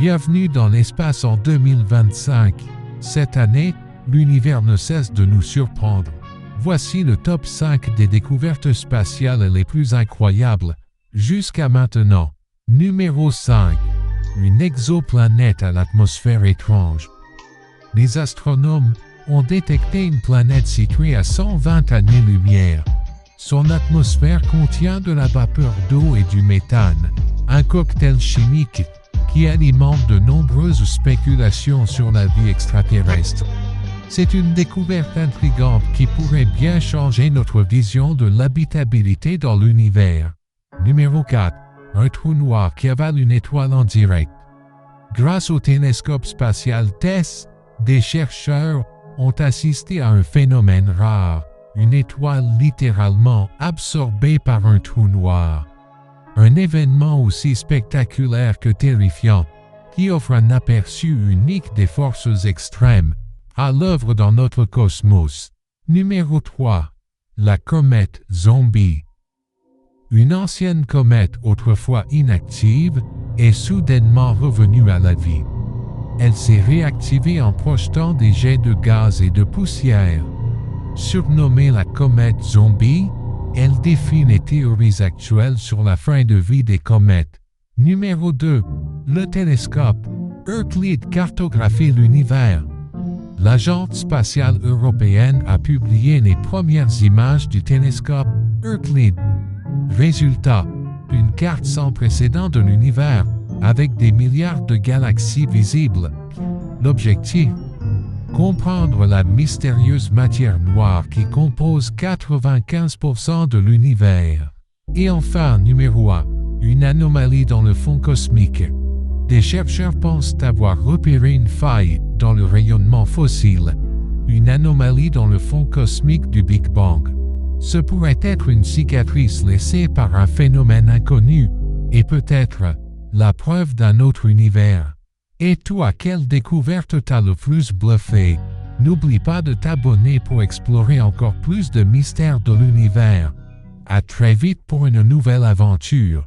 Bienvenue dans l'espace en 2025. Cette année, l'univers ne cesse de nous surprendre. Voici le top 5 des découvertes spatiales les plus incroyables jusqu'à maintenant. Numéro 5. Une exoplanète à l'atmosphère étrange. Les astronomes ont détecté une planète située à 120 années-lumière. Son atmosphère contient de la vapeur d'eau et du méthane, un cocktail chimique qui alimente de nombreuses spéculations sur la vie extraterrestre. C'est une découverte intrigante qui pourrait bien changer notre vision de l'habitabilité dans l'univers. Numéro 4. Un trou noir qui avale une étoile en direct. Grâce au télescope spatial TESS, des chercheurs ont assisté à un phénomène rare, une étoile littéralement absorbée par un trou noir. Un événement aussi spectaculaire que terrifiant, qui offre un aperçu unique des forces extrêmes à l'œuvre dans notre cosmos. Numéro 3. La comète Zombie. Une ancienne comète autrefois inactive est soudainement revenue à la vie. Elle s'est réactivée en projetant des jets de gaz et de poussière. Surnommée la comète Zombie, elle défie les théories actuelles sur la fin de vie des comètes. Numéro 2. Le télescope Euclid cartographie l'univers. L'Agence spatiale européenne a publié les premières images du télescope Euclid. Résultat, une carte sans précédent de l'univers, avec des milliards de galaxies visibles. L'objectif? Comprendre la mystérieuse matière noire qui compose 95% de l'univers. Et enfin, numéro 1. Une anomalie dans le fond cosmique. Des chercheurs pensent avoir repéré une faille dans le rayonnement fossile, une anomalie dans le fond cosmique du Big Bang. Ce pourrait être une cicatrice laissée par un phénomène inconnu, et peut-être la preuve d'un autre univers. Et toi, quelle découverte t'as le plus bluffé? N'oublie pas de t'abonner pour explorer encore plus de mystères de l'univers. À très vite pour une nouvelle aventure.